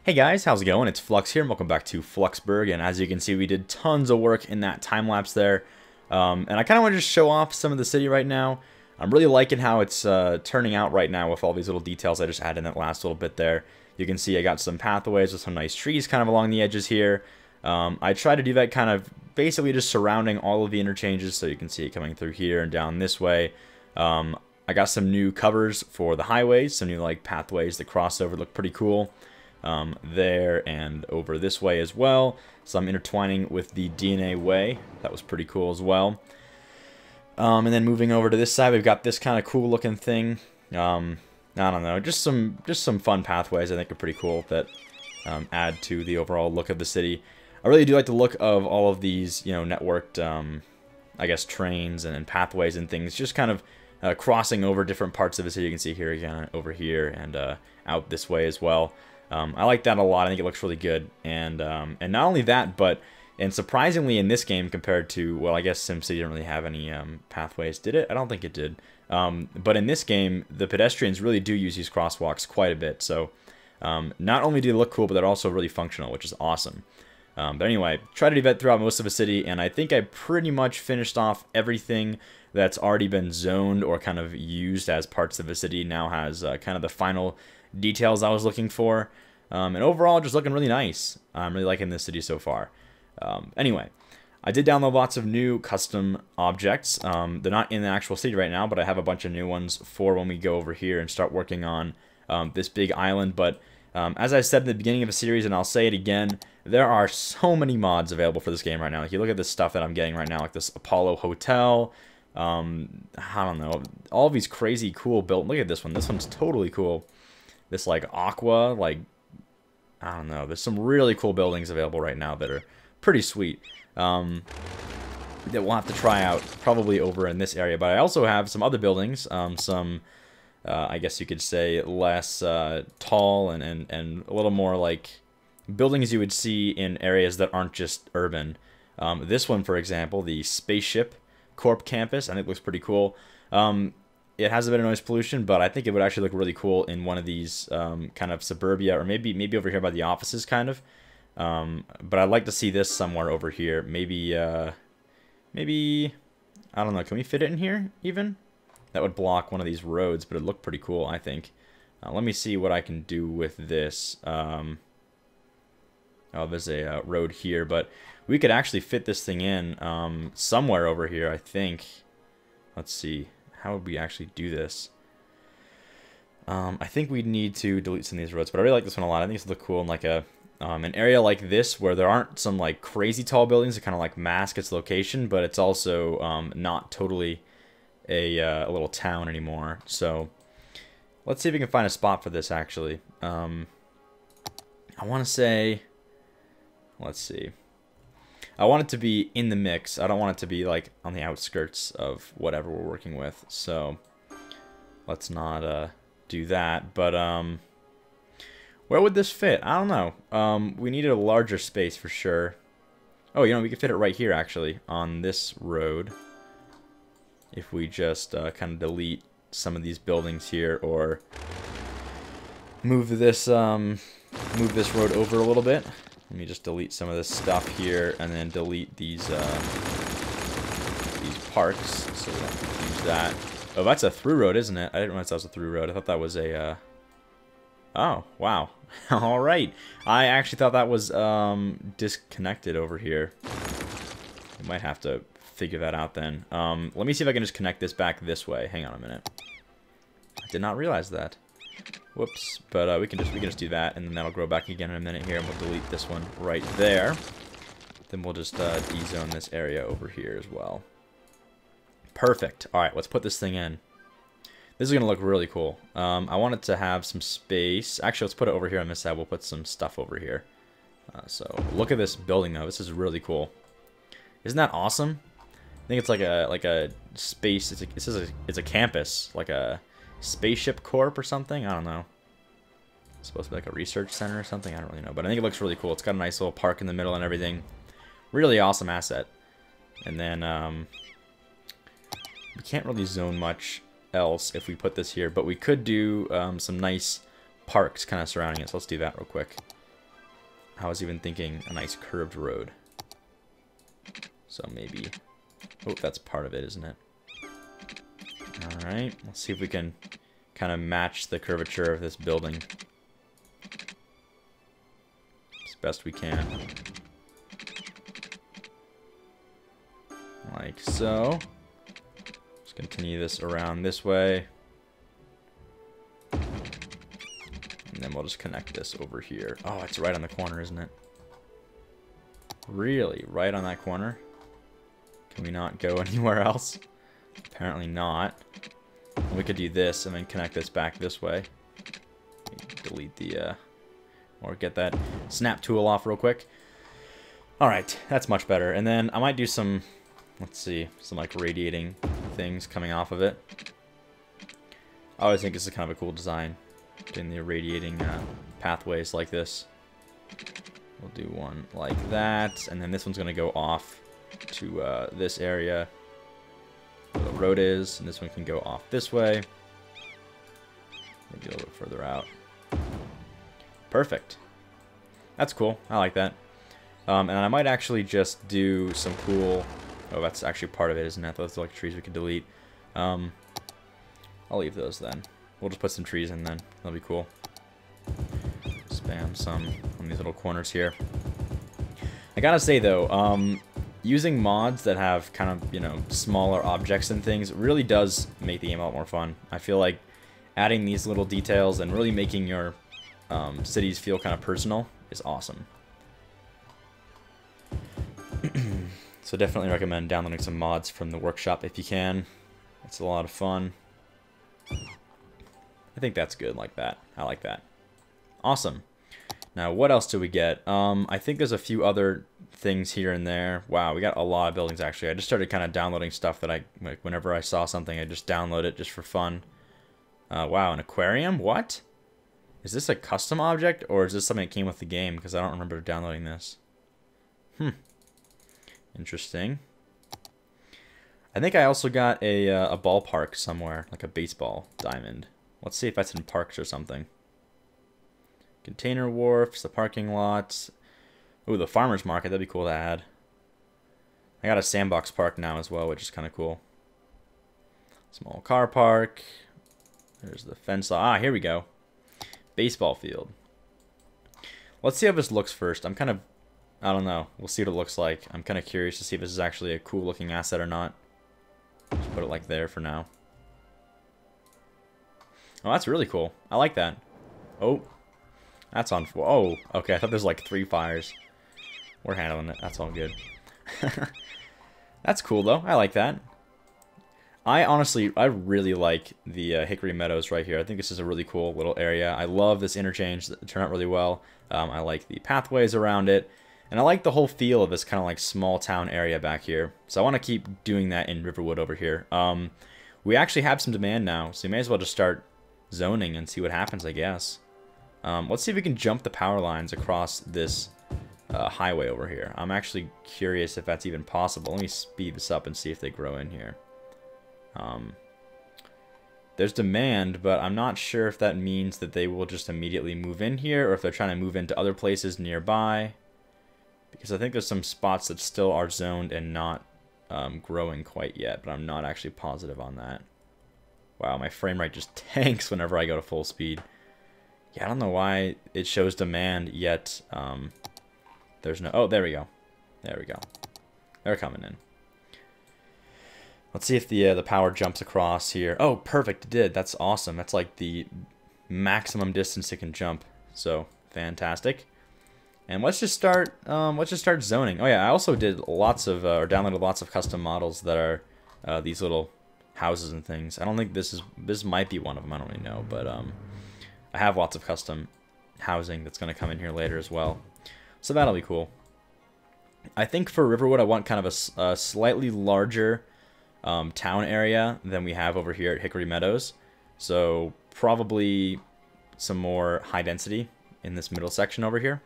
Hey guys, how's it going? It's Flux here, and welcome back to Fluxburgh. And as you can see, we did tons of work in that time lapse there. And I kind of want to just show off some of the city right now. I'm really liking how it's turning out right now with all these little details I just added in that last little bit there. You can see I got some pathways with some nice trees kind of along the edges here. I try to do that kind of basically just surrounding all of the interchanges, so you can see it coming through here and down this way. I got some new covers for the highways, some new like pathways that cross over, look pretty cool. There and over this way as well. Some intertwining with the DNA way. That was pretty cool as well. And then moving over to this side, we've got this kind of cool looking thing. I don't know, just some fun pathways I think are pretty cool that add to the overall look of the city. I really do like the look of all of these, you know, networked, I guess, trains and pathways and things, just kind of crossing over different parts of the city. You can see here again, over here, and out this way as well. I like that a lot. I think it looks really good, and not only that, but surprisingly in this game compared to, well, I guess SimCity didn't really have any pathways, did it? I don't think it did. But in this game, the pedestrians really do use these crosswalks quite a bit. So not only do they look cool, but they're also really functional, which is awesome. But anyway, try to do that throughout most of the city, and I think I pretty much finished off everything that's already been zoned or kind of used as parts of the city. Now has kind of the final details I was looking for, and overall just looking really nice. I'm really liking this city so far. Anyway, I did download lots of new custom objects. They're not in the actual city right now, but I have a bunch of new ones for when we go over here and start working on this big island. But as I said in the beginning of the series, and I'll say it again, there are so many mods available for this game right now. Like, you look at this stuff that I'm getting right now, like this Apollo Hotel, I don't know, all these crazy cool built. Look at this one. This one's totally cool. This like aqua, like, I don't know, there's some really cool buildings available right now that are pretty sweet, that we'll have to try out probably over in this area. But I also have some other buildings, some I guess you could say less tall and a little more like buildings you would see in areas that aren't just urban. This one, for example, the Spaceship Corp campus, I think looks pretty cool. It has a bit of noise pollution, but I think it would actually look really cool in one of these kind of suburbia, or maybe over here by the offices, kind of. But I'd like to see this somewhere over here. Maybe I don't know. Can we fit it in here even? That would block one of these roads, but it'd look pretty cool, I think. Let me see what I can do with this. Oh, there's a road here, but we could actually fit this thing in somewhere over here, I think. Let's see. How would we actually do this? I think we'd need to delete some of these roads, but I really like this one a lot. I think it's look cool in like a an area like this where there aren't some like crazy tall buildings that kind of like mask its location, but it's also not totally a little town anymore. So let's see if we can find a spot for this actually. I want to say, let's see. I want it to be in the mix. I don't want it to be like on the outskirts of whatever we're working with. So let's not do that. But where would this fit? I don't know. We needed a larger space for sure. Oh, you know, we could fit it right here actually on this road. If we just kind of delete some of these buildings here, or move this road over a little bit. Let me just delete some of this stuff here, and then delete these parks, so we don't confuse that. Oh, that's a through road, isn't it? I didn't realize that was a through road. I thought that was a, Oh, wow. All right. I actually thought that was disconnected over here. We might have to figure that out then. Let me see if I can just connect this back this way. Hang on a minute. I did not realize that. Whoops, but we can just do that, and then that'll grow back again in a minute here, and we'll delete this one right there. Then we'll just de-zone this area over here as well. Perfect. All right, let's put this thing in. This is gonna look really cool. I want it to have some space. Actually, let's put it over here on this side. We'll put some stuff over here. So look at this building though. This is really cool. Isn't that awesome? I think it's like a space. It's a campus, like a Spaceship Corp or something. I don't know. It's supposed to be like a research center or something. I don't really know, but I think it looks really cool. It's got a nice little park in the middle and everything. Really awesome asset. And then we can't really zone much else if we put this here, but we could do some nice parks kind of surrounding it. So let's do that real quick. I was even thinking a nice curved road. So maybe... Oh, that's part of it, isn't it? Alright, let's see if we can kind of match the curvature of this building as best we can. Like so. Let's continue this around this way. And then we'll just connect this over here. Oh, it's right on the corner, isn't it? Really? Right on that corner? Can we not go anywhere else? Apparently not. We could do this and then connect this back this way. Delete the, or get that snap tool off real quick. Alright, that's much better. And then I might do some, let's see, some like radiating things coming off of it. I always think this is kind of a cool design. Doing the radiating pathways like this. We'll do one like that. And then this one's going to go off to this area where the road is, and this one can go off this way, maybe a little bit further out. Perfect. That's cool. I like that. And I might actually just do some cool... Oh, that's actually part of it, isn't it? Those are like trees we can delete. I'll leave those then. We'll just put some trees in then. That'll be cool. Spam some on these little corners here. I gotta say though, using mods that have kind of, you know, smaller objects and things really does make the game a lot more fun. I feel like adding these little details and really making your cities feel kind of personal is awesome. So definitely recommend downloading some mods from the workshop if you can. It's a lot of fun. I think that's good like that. I like that. Awesome. Now, what else do we get? I think there's a few other things here and there. Wow, we got a lot of buildings, actually. I just started kind of downloading stuff that like, whenever I saw something, I just download it just for fun. Wow, an aquarium? What? Is this a custom object, or is this something that came with the game? Because I don't remember downloading this. Interesting. I think I also got a ballpark somewhere, like a baseball diamond. Let's see if that's in parks or something. Container wharfs, the parking lots. Ooh, the farmer's market, that'd be cool to add. I got a sandbox park now as well, which is kind of cool. Small car park. There's the fence. Ah, here we go. Baseball field. Let's see how this looks first. I'm kind of, I don't know. We'll see what it looks like. I'm kind of curious to see if this is actually a cool looking asset or not. Just put it like there for now. Oh, that's really cool. I like that. Oh, that's on. Oh, okay. I thought there's like 3 fires. We're handling it. That's all good. That's cool though. I like that. I really like the Hickory Meadows right here. I think this is a really cool little area. I love this interchange. It turned out really well. I like the pathways around it. And I like the whole feel of this kind of like small town area back here. So I want to keep doing that in Riverwood over here. We actually have some demand now, so you may as well just start zoning and see what happens, I guess. Let's see if we can jump the power lines across this highway over here. I'm actually curious if that's even possible. Let me speed this up and see if they grow in here. There's demand, but I'm not sure if that means that they will just immediately move in here or if they're trying to move into other places nearby. Because I think there's some spots that still are zoned and not growing quite yet, but I'm not actually positive on that. Wow, my frame rate just tanks whenever I go to full speed. Yeah, I don't know why it shows demand, yet there's no... Oh, there we go. There we go. They're coming in. Let's see if the power jumps across here. Oh, perfect, it did. That's awesome. That's like the maximum distance it can jump. So, fantastic. And let's just start zoning. Oh yeah, I also did lots of, or downloaded lots of custom models that are these little houses and things. I don't think this might be one of them, I don't really know, but I have lots of custom housing that's going to come in here later as well. So that'll be cool. I think for Riverwood, I want kind of a slightly larger town area than we have over here at Hickory Meadows. So probably some more high density in this middle section over here.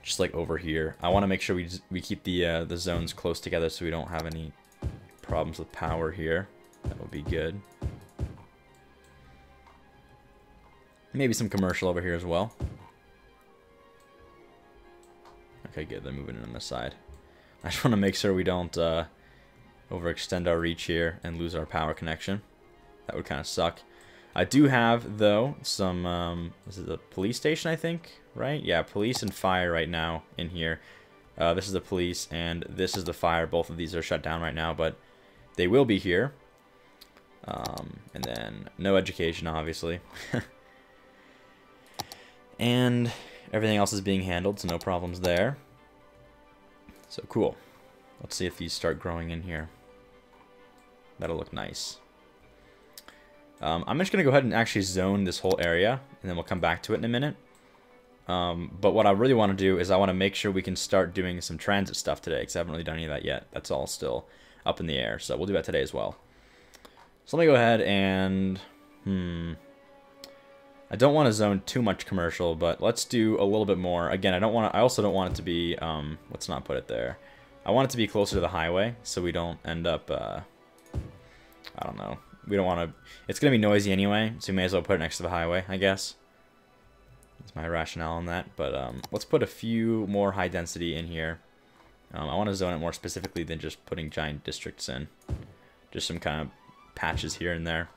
Just like over here. I want to make sure we keep the zones close together so we don't have any problems with power here. That would be good. Maybe some commercial over here as well. Okay, good. They're moving in on this side. I just want to make sure we don't overextend our reach here and lose our power connection. That would kind of suck. I do have, though, some, this is a police station, I think, right? Yeah, police and fire right now in here. This is the police, and this is the fire. Both of these are shut down right now, but they will be here. And then no education, obviously. And everything else is being handled, so no problems there. So cool. Let's see if these start growing in here. That'll look nice. I'm just going to go ahead and actually zone this whole area, and then we'll come back to it in a minute. But what I really want to do is I want to make sure we can start doing some transit stuff today, because I haven't really done any of that yet. That's all still up in the air, so we'll do that today as well. So let me go ahead and... I don't want to zone too much commercial, but let's do a little bit more. Again, I also don't want it to be... let's not put it there. I want it to be closer to the highway, so we don't end up... I don't know. We don't want to... It's going to be noisy anyway, so we may as well put it next to the highway, I guess. That's my rationale on that. But let's put a few more high density in here. I want to zone it more specifically than just putting giant districts in. Just some kind of patches here and there.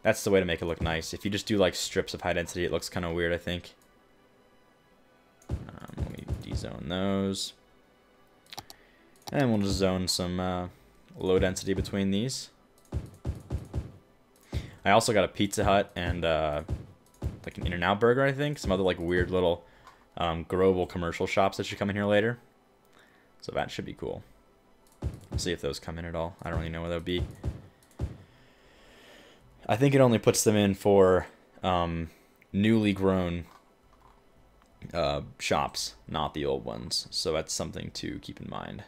That's the way to make it look nice. If you just do like strips of high density, it looks kind of weird, I think. Let me dezone those. And we'll just zone some low density between these. I also got a Pizza Hut and like an In-N-Out Burger, I think. Some other like weird little growable commercial shops that should come in here later. So that should be cool. We'll see if those come in at all. I don't really know where that would be. I think it only puts them in for newly grown shops, not the old ones. So that's something to keep in mind.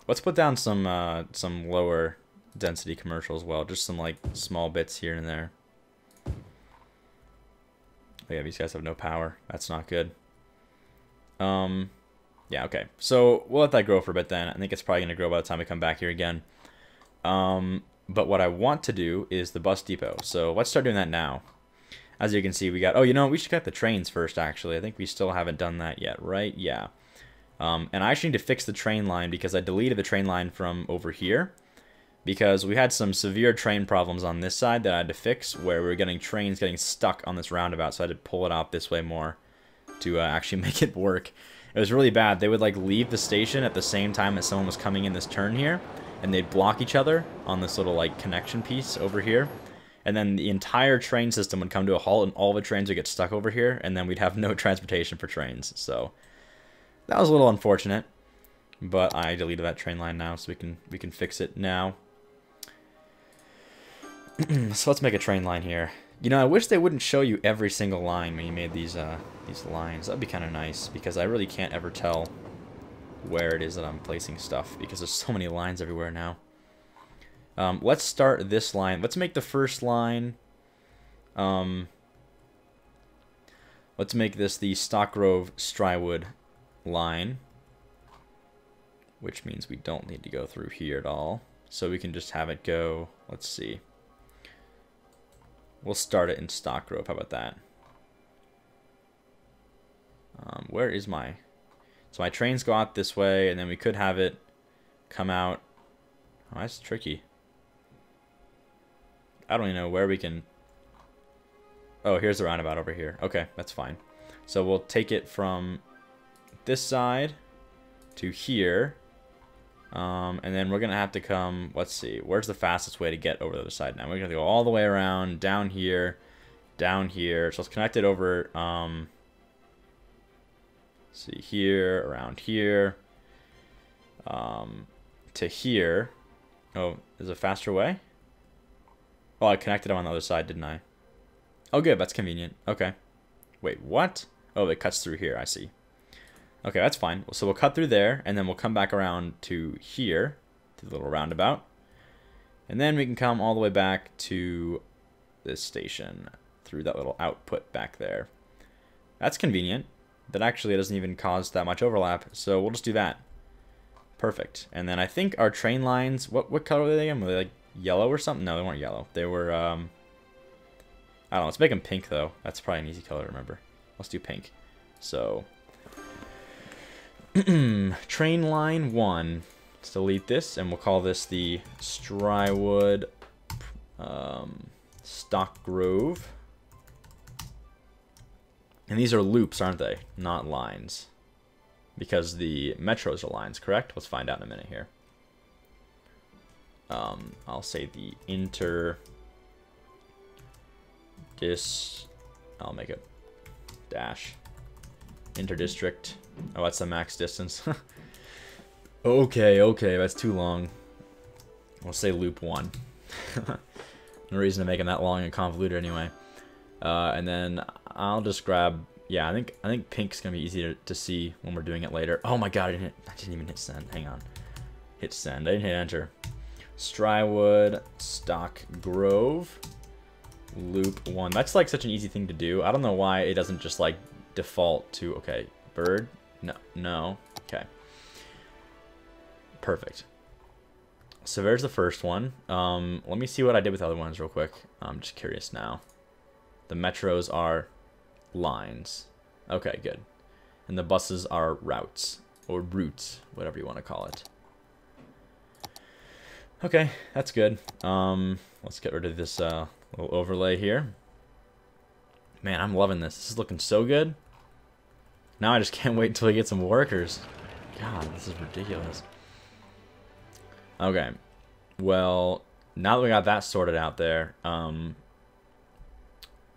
Let's put down some lower density commercial as well. Just some like small bits here and there. Oh yeah, these guys have no power. That's not good. Yeah, okay. So we'll let that grow for a bit then. I think it's probably going to grow by the time we come back here again. But what I want to do is the bus depot. So let's start doing that now. As you can see, we got... Oh, you know, we should get the trains first, actually. I think we still haven't done that yet, right? Yeah. And I actually need to fix the train line because I deleted the train line from over here. Because we had some severe train problems on this side that I had to fix, where we were getting trains getting stuck on this roundabout, so I had to pull it out this way more to actually make it work. It was really bad. They would like leave the station at the same time as someone was coming in this turn here, and they'd block each other on this little like connection piece over here. And then the entire train system would come to a halt, and all the trains would get stuck over here, and then we'd have no transportation for trains. So that was a little unfortunate, but I deleted that train line now, so we can fix it now. So let's make a train line here. You know, I wish they wouldn't show you every single line when you made these lines. That'd be kind of nice, because I really can't ever tell where it is that I'm placing stuff, because there's so many lines everywhere now. Let's start this line. Let's make the first line. Let's make this the Stockgrove-Strywood line, which means we don't need to go through here at all. So we can just have it go, let's see. We'll start it in Stockgrove. How about that? Where is my... So my trains go out this way, and then we could have it come out... Oh, that's tricky. I don't even know where we can... Oh, here's the roundabout over here. Okay, that's fine. So we'll take it from this side to here. And then we're going to have to come... Let's see. Where's the fastest way to get over the other side now? We're going to go all the way around, down here, down here. So let's connect it over... see, here, around here, to here. Oh, is a faster way? Oh, I connected them on the other side, didn't I? Oh, good. That's convenient. Okay. Wait, what? Oh, it cuts through here. I see. Okay, that's fine. So we'll cut through there, and then we'll come back around to here, to the little roundabout. And then we can come all the way back to this station through that little output back there. That's convenient. That actually doesn't even cause that much overlap, so we'll just do that. Perfect. And then I think our train lines, what color were they in? Were they like yellow or something? No, they weren't yellow. They were, I don't know. Let's make them pink, though. That's probably an easy color to remember. Let's do pink. So, Train line 1. Let's delete this, and we'll call this the Straywood Stock Grove. And these are loops, aren't they? Not lines. Because the metros are lines, correct? Let's find out in a minute here. I'll say the I'll make it dash. Interdistrict. Oh, that's the max distance. Okay, that's too long. We'll say loop 1. No reason to make them that long and convoluted anyway. And then I'll just grab, yeah, I think pink's gonna be easy to see when we're doing it later. Oh my god, I didn't even hit send. Hang on. Hit send. I didn't hit enter. Straywood Stock Grove loop 1. That's like such an easy thing to do. I don't know why it doesn't just like default to, okay, bird. No. Okay. Perfect. So there's the first one. Let me see what I did with the other ones real quick. I'm just curious now. The metros are lines. Okay, good. And the buses are routes. Or routes, whatever you want to call it. Okay, that's good. Let's get rid of this little overlay here. Man, I'm loving this. This is looking so good. Now I just can't wait until we get some workers. God, this is ridiculous. Okay. Well, now that we got that sorted out there,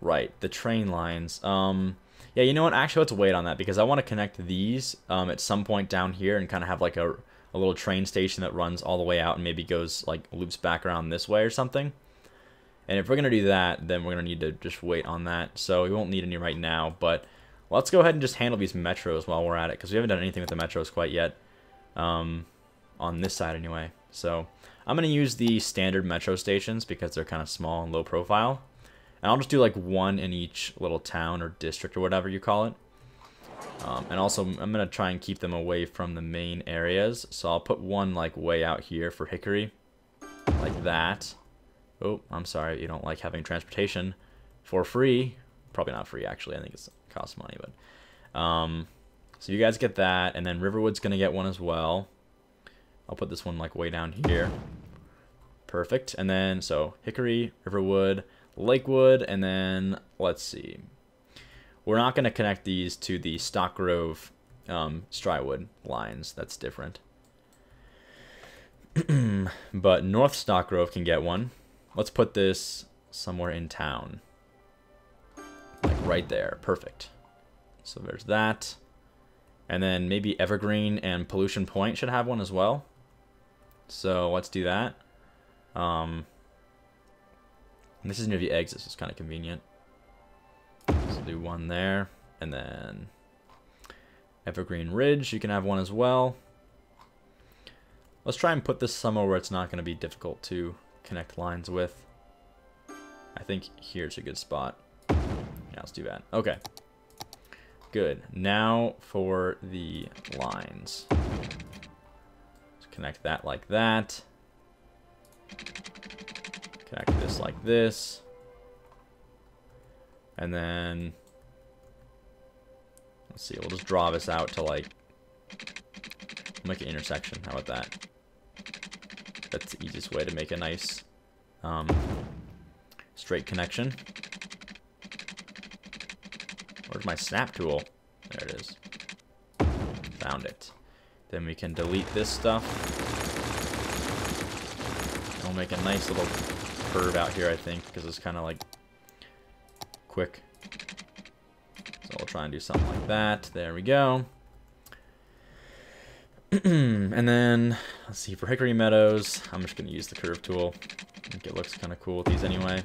right, the train lines. Yeah, you know what? Actually, let's wait on that because I want to connect these at some point down here and kind of have like a little train station that runs all the way out and maybe goes like loops back around this way or something. And if we're going to do that, then we're going to need to just wait on that. So we won't need any right now, but let's go ahead and just handle these metros while we're at it because we haven't done anything with the metros quite yet on this side anyway. So I'm going to use the standard metro stations because they're kind of small and low profile. And I'll just do like one in each little town or district or whatever you call it. And also I'm going to try and keep them away from the main areas. So I'll put one like way out here for Hickory, like that. Oh, I'm sorry, you don't like having transportation for free. Probably not free actually, I think it costs money, but so you guys get that, and then Riverwood's going to get one as well. I'll put this one like way down here. Perfect. And then so Hickory, Riverwood, Lakewood, and then let's see. We're not going to connect these to the Stock Grove Straywood lines. That's different. But North Stock Grove can get one. Let's put this somewhere in town. Like right there. Perfect. So there's that. And then maybe Evergreen and Pollution Point should have one as well. So let's do that. And this is near the exits, it's kind of convenient. So do one there, and then Evergreen Ridge, you can have one as well. Let's try and put this somewhere where it's not going to be difficult to connect lines with. I think here's a good spot. Yeah, let's do that. Okay. Good. Now for the lines. Let's connect that like that. Connect this like this. And then, let's see, we'll just draw this out to like, make an intersection. How about that? That's the easiest way to make a nice straight connection. Where's my snap tool? There it is. Found it. Then we can delete this stuff. And we'll make a nice little curve out here, I think, because it's kind of like quick. So we'll try and do something like that. There we go. And then, let's see, for Hickory Meadows, I'm just going to use the curve tool. I think it looks kind of cool with these anyway.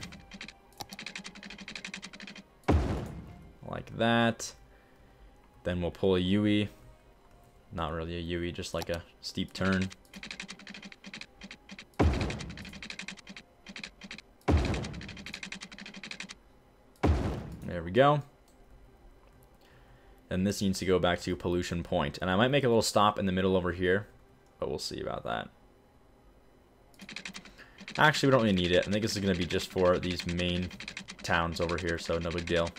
Like that. Then we'll pull a UE. Not really a UE, just like a steep turn. There we go. And this needs to go back to Pollution Point. And I might make a little stop in the middle over here, but we'll see about that. Actually, we don't really need it. I think this is going to be just for these main towns over here, so no big deal.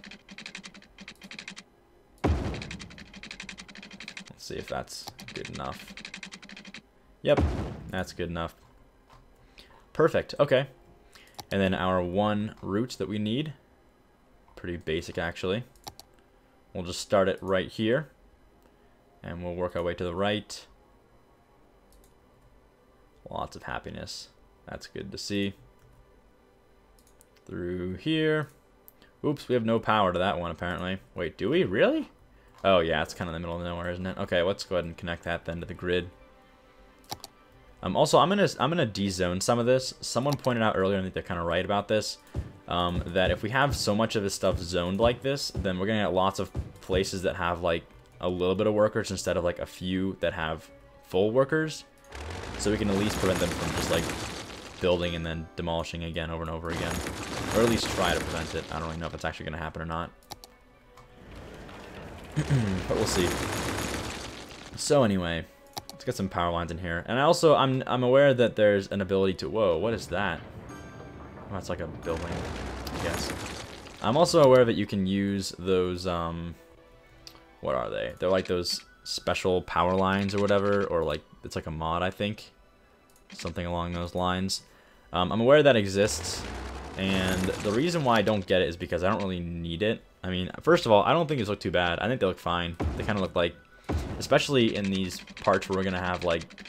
Let's Let's see if that's good enough. Yep, that's good enough. Perfect, okay. And then our one route that we need, pretty basic actually. We'll just start it right here, and we'll work our way to the right. Lots of happiness. That's good to see. Through here. Oops, we have no power to that one apparently. Wait, do we? Really? Oh yeah, it's kind of in the middle of nowhere, isn't it? Okay, let's go ahead and connect that then to the grid. Also, I'm gonna de-zone some of this. Someone pointed out earlier, and I think they're kind of right about this, that if we have so much of this stuff zoned like this, then we're gonna get lots of places that have like a little bit of workers instead of like a few that have full workers. So we can at least prevent them from just like building and then demolishing again over and over again, or at least try to prevent it. I don't really know if it's actually gonna happen or not, but we'll see. So anyway. Let's get some power lines in here. And I'm aware that there's an ability to... Whoa, what is that? Oh, that's like a building, I guess. I'm also aware that you can use those, what are they? They're like those special power lines or whatever, or like, it's like a mod, I think. Something along those lines. I'm aware that exists, and the reason why I don't get it is because I don't really need it. I mean, first of all, I don't think these look too bad. I think they look fine. They kind of look like... Especially in these parts where we're gonna have like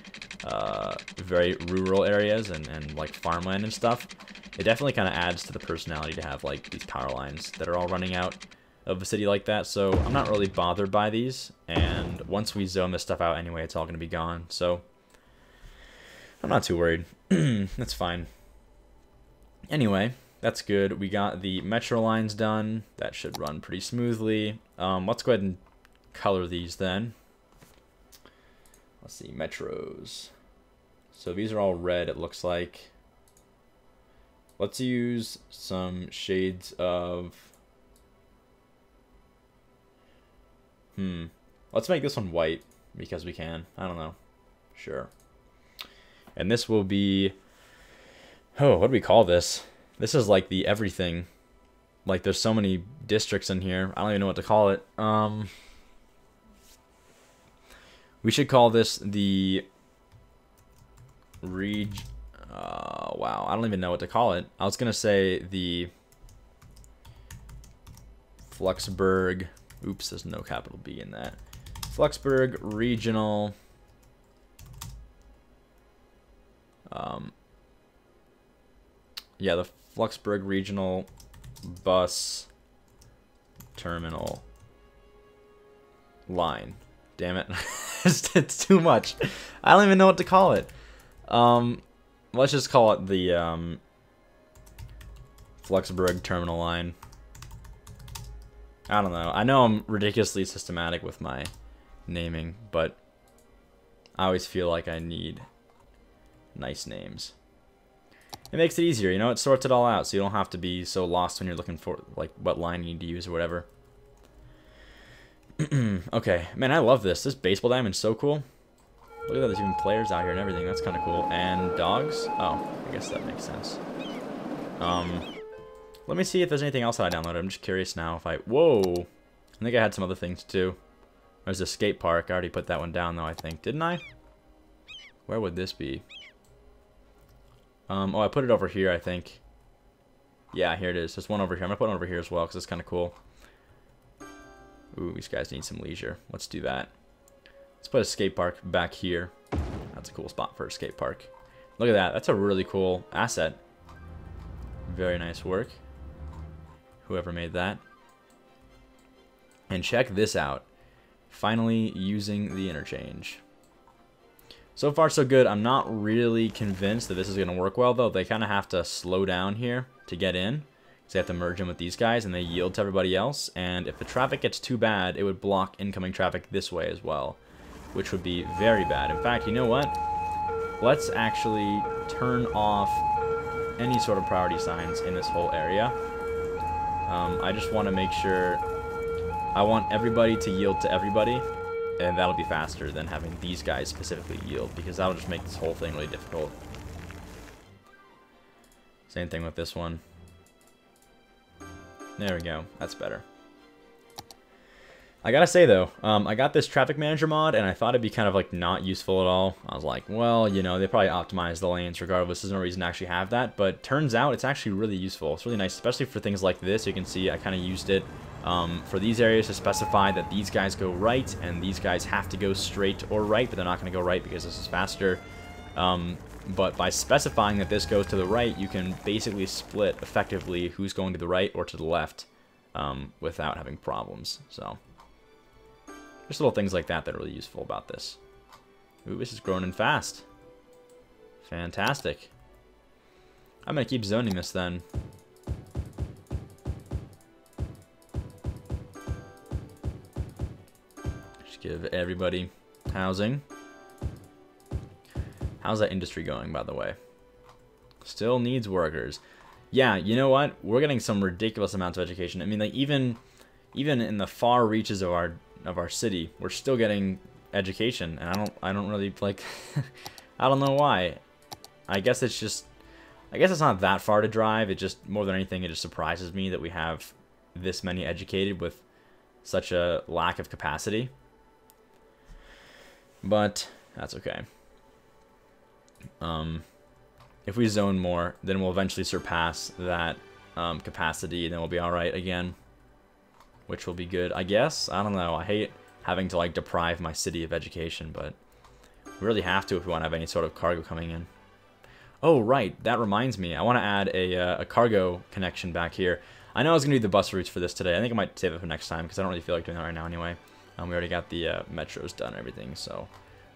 very rural areas and like farmland and stuff, it definitely kind of adds to the personality to have like these power lines that are all running out of a city like that. So I'm not really bothered by these, and once we zone this stuff out anyway, it's all gonna be gone. So I'm not too worried. That's fine. Anyway, that's good. We got the metro lines done. That should run pretty smoothly. Let's go ahead and color these then. Let's see, metros. So these are all red, it looks like. Let's use some shades of... Let's make this one white, because we can. I don't know. Sure. And this will be... Oh, what do we call this? This is like the everything. Like, there's so many districts in here. I don't even know what to call it. We should call this the wow, I don't even know what to call it. I was gonna say the Fluxburgh. Oops, there's no capital B in that. Fluxburgh Regional. Yeah, the Fluxburgh Regional Bus Terminal Line. Damn it. It's too much. I don't even know what to call it. Let's just call it the Fluxburgh Terminal Line. I don't know. I know I'm ridiculously systematic with my naming, but I always feel like I need nice names. It makes it easier, you know? It sorts it all out, so you don't have to be so lost when you're looking for like what line you need to use or whatever. Okay, man, I love this. This baseball diamond's so cool. Look at that, there's even players out here and everything. That's kind of cool. And dogs? Oh, I guess that makes sense. Let me see if there's anything else that I downloaded. I'm just curious now if I... Whoa! I think I had some other things too. There's a skate park. I already put that one down though, I think. Didn't I? Where would this be? Oh, I put it over here, I think. Yeah, here it is. There's one over here. I'm gonna put one over here as well because it's kind of cool. Ooh, these guys need some leisure. Let's do that. Let's put a skate park back here. That's a cool spot for a skate park. Look at that. That's a really cool asset. Very nice work. Whoever made that. And check this out. Finally using the interchange. So far so good. I'm not really convinced that this is going to work well though. They kind of have to slow down here to get in. So they have to merge in with these guys and they yield to everybody else. And if the traffic gets too bad, it would block incoming traffic this way as well, which would be very bad. In fact, you know what? Let's actually turn off any sort of priority signs in this whole area. I just want to make sure I want everybody to yield to everybody, and that'll be faster than having these guys specifically yield, because that'll just make this whole thing really difficult. Same thing with this one. There we go. That's better. I gotta say though, I got this traffic manager mod and I thought it'd be kind of like not useful at all. I was like, well, you know, they probably optimize the lanes regardless. There's no reason to actually have that, but turns out it's actually really useful. It's really nice, especially for things like this. You can see I kind of used it for these areas to specify that these guys go right and these guys have to go straight or right, but they're not going to go right because this is faster. But by specifying that this goes to the right, you can basically split effectively who's going to the right or to the left without having problems. So just little things like that that are really useful about this. Ooh, this is growing in fast. Fantastic. I'm going to keep zoning this then. Just give everybody housing. How's that industry going, by the way? Still needs workers. Yeah, you know what? We're getting some ridiculous amounts of education. I mean, like even in the far reaches of our city, we're still getting education, and I don't really like I don't know why. I guess it's not that far to drive. It just, more than anything, it just surprises me that we have this many educated with such a lack of capacity. But that's okay. If we zone more, then we'll eventually surpass that capacity, and then we'll be alright again, which will be good, I guess. I don't know. I hate having to like deprive my city of education, but we really have to if we want to have any sort of cargo coming in. Oh, right. That reminds me. I want to add a cargo connection back here. I know I was going to do the bus routes for this today. I think I might save it for next time because I don't really feel like doing that right now anyway. We already got the metros done and everything, so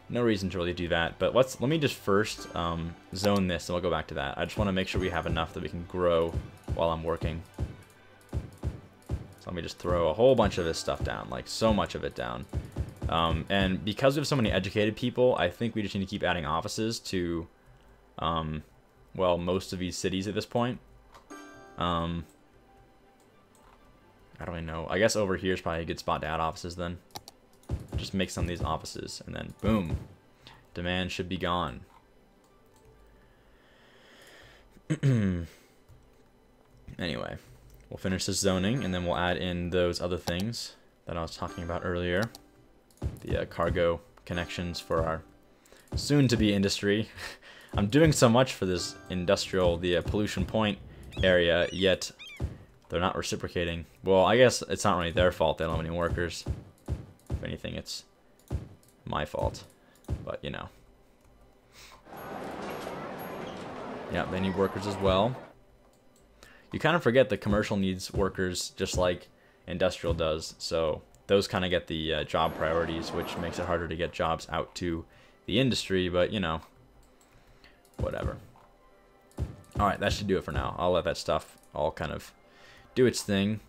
no reason to really do that. But let me just first zone this, and we'll go back to that. I just want to make sure we have enough that we can grow while I'm working. So let me just throw a whole bunch of this stuff down, like so much of it down. And because we have so many educated people, I think we just need to keep adding offices to, well, most of these cities at this point. I don't really know. I guess over here is probably a good spot to add offices then. Just make some of these offices, and then boom, demand should be gone. Anyway, we'll finish this zoning, and then we'll add in those other things that I was talking about earlier. The cargo connections for our soon-to-be industry. I'm doing so much for this industrial, the pollution point area, yet they're not reciprocating. Well, I guess it's not really their fault they don't have any workers. If anything, it's my fault. But, you know. Yeah, they need workers as well. You kind of forget that commercial needs workers just like industrial does. So those kind of get the job priorities, which makes it harder to get jobs out to the industry. But, you know, whatever. Alright, that should do it for now. I'll let that stuff all kind of do its thing.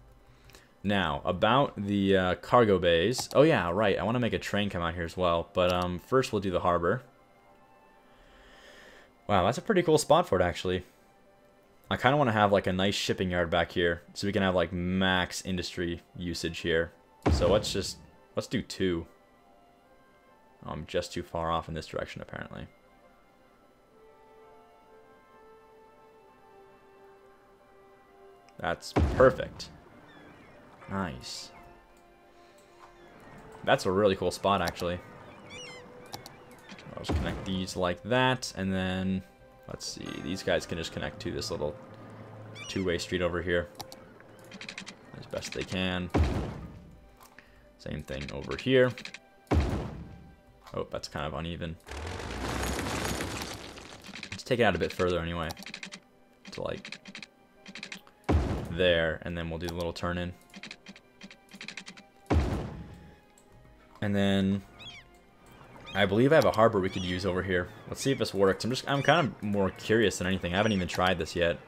Now, about the cargo bays. Oh yeah, right. I want to make a train come out here as well. But first we'll do the harbor. Wow, that's a pretty cool spot for it, actually. I kind of want to have like a nice shipping yard back here, so we can have like max industry usage here. So let's do 2. I'm just too far off in this direction, apparently. That's perfect. Nice. That's a really cool spot, actually. I'll just connect these like that, and then let's see. These guys can just connect to this little two-way street over here as best they can. Same thing over here. Oh, that's kind of uneven. Let's take it out a bit further anyway, to like there, and then we'll do the little turn in. And then I believe I have a harbor we could use over here. Let's see if this works. I'm kind of more curious than anything. I haven't even tried this yet.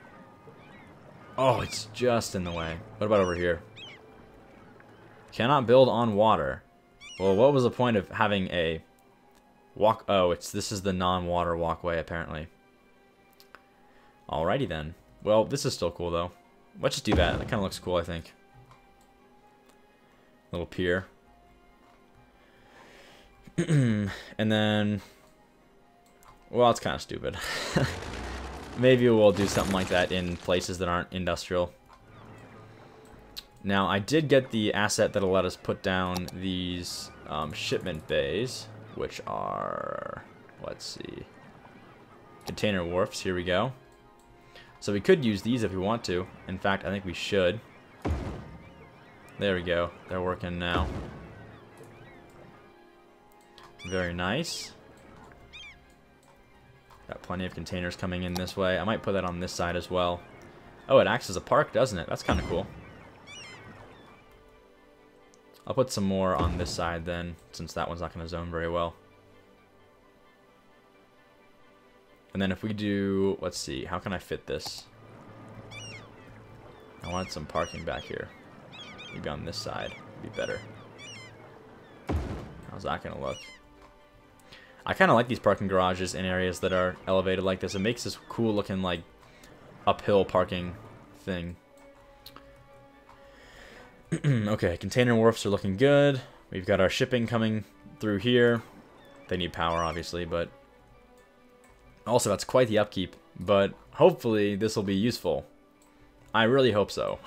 Oh, it's just in the way. What about over here? Cannot build on water. Well, what was the point of having a walk? Oh, this is the non-water walkway apparently. Alrighty then. Well, this is still cool though. Let's just do that. That kind of looks cool, I think. Little pier. And then, well, it's kind of stupid. Maybe we'll do something like that in places that aren't industrial. Now, I did get the asset that'll let us put down these shipment bays, which are, let's see, container wharfs. Here we go. So we could use these if we want to. In fact, I think we should. There we go. They're working now. Very nice. Got plenty of containers coming in this way. I might put that on this side as well. Oh, it acts as a park, doesn't it? That's kind of cool. I'll put some more on this side then, since that one's not going to zone very well. And then if we do, let's see, how can I fit this? I want some parking back here. Maybe on this side would be better. How's that going to look? I kind of like these parking garages in areas that are elevated like this. It makes this cool looking like uphill parking thing. Okay, container wharfs are looking good. We've got our shipping coming through here. They need power, obviously, but also that's quite the upkeep. But hopefully this will be useful. I really hope so.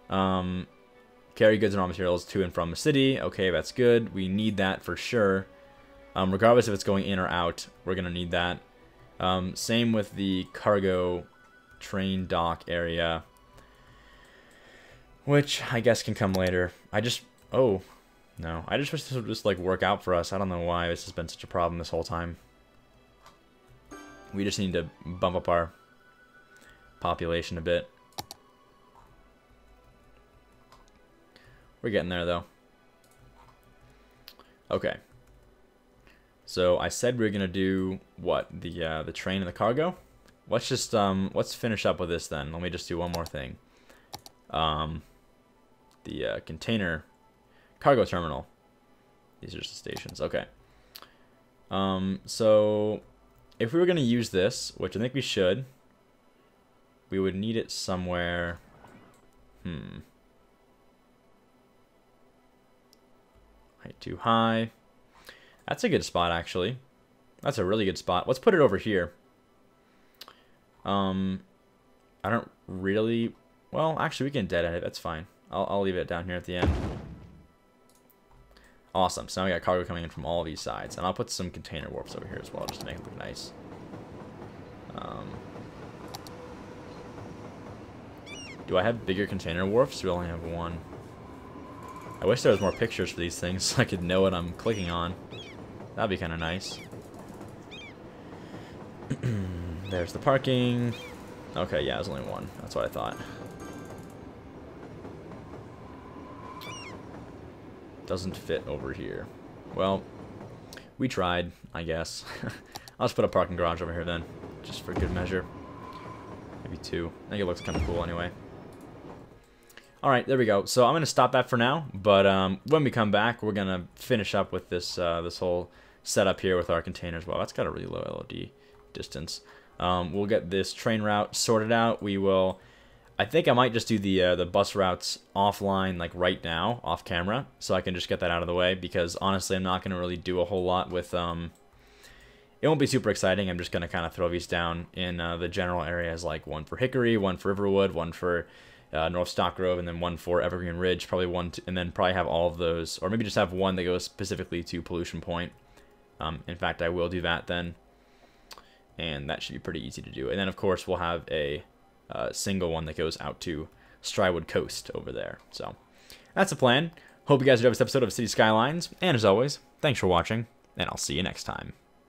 Carry goods and raw materials to and from the city. Okay, that's good. We need that for sure. Regardless if it's going in or out, we're going to need that. Same with the cargo train dock area, which I guess can come later. Oh, no. I just wish this would just, like, work out for us. I don't know why this has been such a problem this whole time. We just need to bump up our population a bit. We're getting there, though. Okay. So I said we were gonna do what, the train and the cargo. Let's just let's finish up with this then. Let me just do one more thing. The container cargo terminal. These are just the stations. Okay. So if we were gonna use this, which I think we should, we would need it somewhere. Height too high. That's a good spot, actually. That's a really good spot. Let's put it over here. I don't really... Well, actually, we can dead end it. That's fine. I'll leave it down here at the end. Awesome. So now we got cargo coming in from all these sides. And I'll put some container wharfs over here as well, just to make it look nice. Do I have bigger container wharfs? We only have one. I wish there was more pictures for these things so I could know what I'm clicking on. That'd be kind of nice. There's the parking. Okay, yeah, there's only one. That's what I thought. Doesn't fit over here. Well, we tried, I guess. I'll just put a parking garage over here then, just for good measure. Maybe two. I think it looks kind of cool anyway. Alright, there we go. So I'm going to stop that for now, but when we come back, we're going to finish up with this this whole setup here with our containers. Well, that's got a really low LOD distance. We'll get this train route sorted out. We will... I think I might just do the bus routes offline, like right now, off camera, so I can just get that out of the way, because honestly, I'm not going to really do a whole lot with... It won't be super exciting. I'm just going to kind of throw these down in the general areas, like one for Hickory, one for Riverwood, one for... North Stock Grove, and then one for Evergreen Ridge, probably one, and then probably have all of those, or maybe just have one that goes specifically to Pollution Point. In fact, I will do that then, and that should be pretty easy to do. And then, of course, we'll have a single one that goes out to Strywood Coast over there. So that's the plan. Hope you guys enjoyed this episode of City Skylines, and as always, thanks for watching, and I'll see you next time.